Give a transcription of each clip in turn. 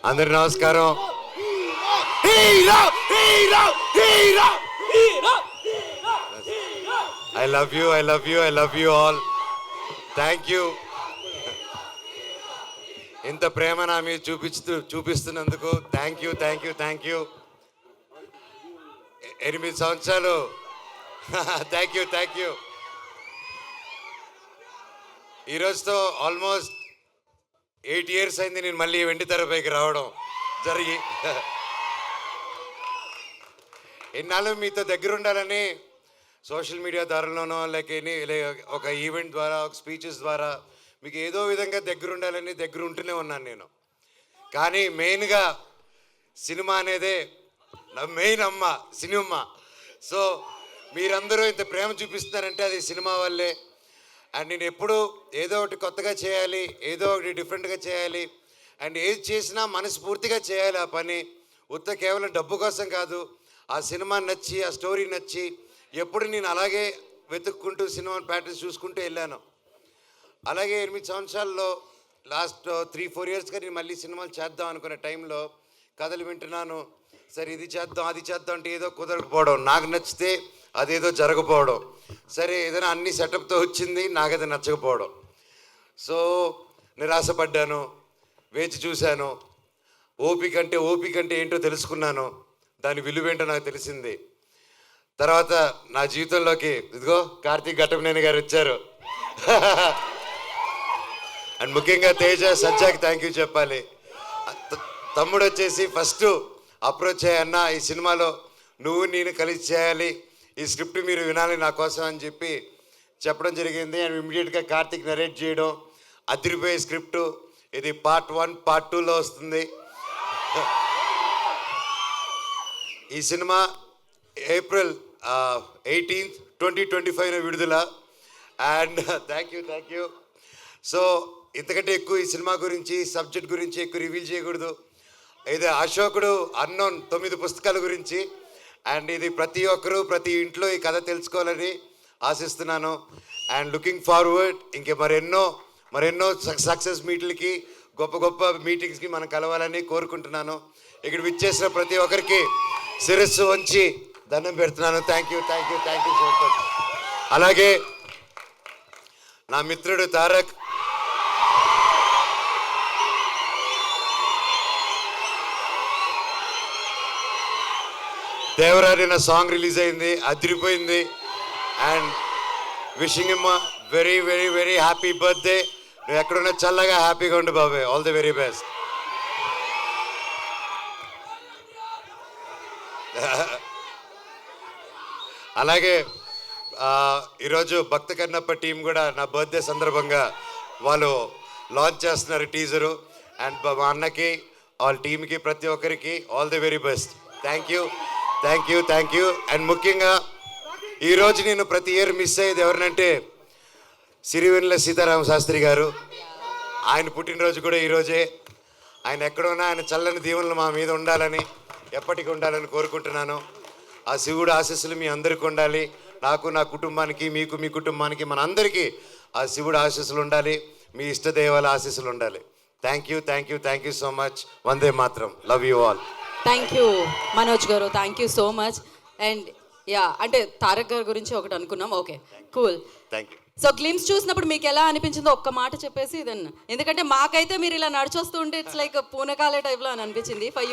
అందరి నమస్కారం. Hero hero hero hero. I love you, I love you, I love you all. Thank you. ఇంత ప్రేమ నా మీద చూపిస్తున్నందుకు thank you, thank you, thank you. 8 సంవత్సరాలు. Thank you, thank you. ఈరోజుతో ఆల్మోస్ట్ 8 years అయింది నేను మళ్ళీ వెండి తెరపైకి రావడం జరిగి. ఎన్నాళ్ళు మీతో దగ్గర ఉండాలని సోషల్ మీడియా ద్వారాలోనో ఒక ఈవెంట్ ద్వారా, ఒక స్పీచెస్ ద్వారా మీకు ఏదో విధంగా దగ్గర ఉండాలని దగ్గర ఉంటూనే ఉన్నాను నేను. కానీ మెయిన్గా సినిమా అనేదే నా మెయిన్ అమ్మ, సినిమా. సో మీరందరూ ఇంత ప్రేమ చూపిస్తున్నారంటే అది సినిమా వల్లే. అండ్ నేను ఎప్పుడు ఏదో ఒకటి కొత్తగా చేయాలి, ఏదో ఒకటి డిఫరెంట్గా చేయాలి. అండ్ ఏది చేసినా మనస్ఫూర్తిగా చేయాలి ఆ పని. కేవలం డబ్బు కోసం కాదు. ఆ సినిమా నచ్చి, ఆ స్టోరీ నచ్చి ఎప్పుడు నేను అలాగే వెతుక్కుంటూ సినిమా ప్యాటర్న్స్ చూసుకుంటూ వెళ్ళాను. అలాగే 8 సంవత్సరాల్లో లాస్ట్ 3-4 yearsగా నేను మళ్ళీ సినిమాలు చేద్దాం అనుకునే టైంలో కథలు వింటున్నాను. సరే ఇది చేద్దాం, అది చేద్దాం అంటే ఏదో కుదరకపోవడం, నాకు నచ్చితే అదేదో జరగకపోవడం. సరే ఏదైనా అన్ని సెటప్తో వచ్చింది, నాకు అది నచ్చకపోవడం. సో నిరాశపడ్డాను, వేచి చూశాను. ఓపిక అంటే ఏంటో తెలుసుకున్నాను. దాని విలువేంటో నాకు తెలిసింది. తర్వాత నా జీవితంలోకి ఇదిగో కార్తీక్ ఘట్టమనేని గారు వచ్చారు. అండ్ ముఖ్యంగా తేజ, సజ్జాకి థ్యాంక్ యూ చెప్పాలి. తమ్ముడు వచ్చేసి ఫస్ట్ అప్రోచ్ అయ్యన్న, ఈ సినిమాలో నువ్వు నేను కలిసి చేయాలి, ఈ స్క్రిప్ట్ మీరు వినాలి నా కోసం అని చెప్పి చెప్పడం జరిగింది. అండ్ ఇమ్మీడియట్గా కార్తీక్ నరేట్ చేయడం, అదిరిపోయే స్క్రిప్టు. ఇది Part 1, Part 2లో వస్తుంది. ఈ సినిమా April 18th, 2025 విడుదల. And thank you. సో ఇంతకంటే ఎక్కువ ఈ సినిమా గురించి, సబ్జెక్ట్ గురించి ఎక్కువ రివీల్ చేయకూడదు. ఇది అశోకుడు అన్నోన్ 9 పుస్తకాల గురించి. అండ్ ఇది ప్రతి ఒక్కరూ ప్రతి ఇంట్లో ఈ కథ తెలుసుకోవాలని ఆశిస్తున్నాను. అండ్ లుకింగ్ ఫార్వర్డ్ ఇంకే మరెన్నో సక్సెస్ మీట్లకి, గొప్ప మీటింగ్స్కి మనం కలవాలని కోరుకుంటున్నాను. ఇక్కడ విచ్చేసిన ప్రతి ఒక్కరికి శిరస్సు వంచి దండం పెడుతున్నాను. Thank you so much. అలాగే నా మిత్రుడు తారక్, దేవరారి నా సాంగ్ రిలీజ్ అయింది, అదిరిపోయింది. And wishing him very very very happy birthday. నువ్వు ఎక్కడున్నా చల్లగా హ్యాపీగా ఉండు బాబాయ్. All the very best. అలాగే ఈరోజు భక్త కన్నప్ప టీం కూడా నా బర్త్డే సందర్భంగా వాళ్ళు లాంచ్ చేస్తున్నారు టీజరు. అండ్ మా అన్నకి, వాళ్ళ టీంకి, ప్రతి ఒక్కరికి all the very best. Thank you. And ముఖ్యంగా ఈరోజు నేను ప్రతి ఇయర్ మిస్ అయ్యేది ఎవరినంటే సిరివెన్నెల సీతారామ శాస్త్రి గారు. ఆయన పుట్టినరోజు కూడా ఈరోజే. ఆయన ఎక్కడున్నా ఆయన చల్లని దీవెనలు మా మీద ఉండాలని, ఎప్పటికీ ఉండాలని కోరుకుంటున్నాను. ఆ శివుడు ఆశీస్సులు మీ అందరికీ ఉండాలి. నాకు, నా కుటుంబానికి, మీకు, మీ కుటుంబానికి, మన అందరికీ ఆ శివుడు ఆశీస్సులు ఉండాలి. మీ ఇష్టదేవాల ఆశీస్సులు ఉండాలి. Thank you so much. వందే మాత్రం. Love you all. Thank you Manoj గారు, thank you so much. And అంటే తారక్ గారి గురించి ఒకటి అనుకున్నాం. Okay, cool. Thank you. So glimpse చూసినప్పుడు మీకు ఎలా అనిపించిందో ఒక్క మాట చెప్పేసి దెన్, ఎందుకంటే మాకైతే మీరు ఇలా నడిచొస్తూ ఉంటే ఇట్స్ లైక్ పూనకాలే టైప్లో అని అనిపించింది. ఫర్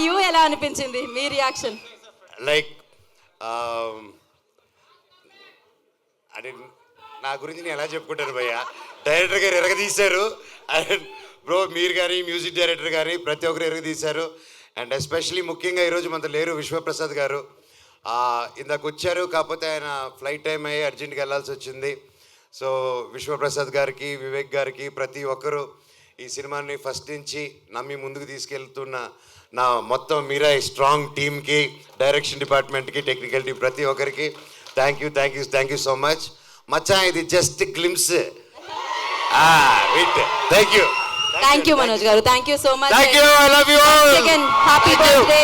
యూ ఎలా అనిపించింది మీ రియాక్షన్? లైక్ అంటే నా గురించి నేను ఎలా చెప్పుకుంటాను భయ్య. డైరెక్టర్ గారు ఎరగదీశారు. అండ్ బ్రో మీరు కానీ, మ్యూజిక్ డైరెక్టర్ కానీ ప్రతి ఒక్కరు ఎరగదీశారు. అండ్ ఎస్పెషలీ ముఖ్యంగా ఈరోజు మనతో లేరు విశ్వప్రసాద్ గారు. ఇందాక వచ్చారు, కాకపోతే ఆయన ఫ్లైట్ టైం అయ్యి అర్జెంట్గా వెళ్ళాల్సి వచ్చింది. సో విశ్వప్రసాద్ గారికి, వివేక్ గారికి, ప్రతి ఒక్కరు ఈ సినిమాని ఫస్ట్ నుంచి నమ్మి ముందుకు తీసుకెళ్తున్న నా మొత్తం మీరా స్ట్రాంగ్ టీమ్కి, డైరెక్షన్ డిపార్ట్మెంట్కి, టెక్నికల్ టీం, ప్రతి ఒక్కరికి థ్యాంక్ యూ సో మచ్. మచ్చా ఇది just glimpse. Thank you Manoj గారు, thank you so much. I love you all. Happy birthday.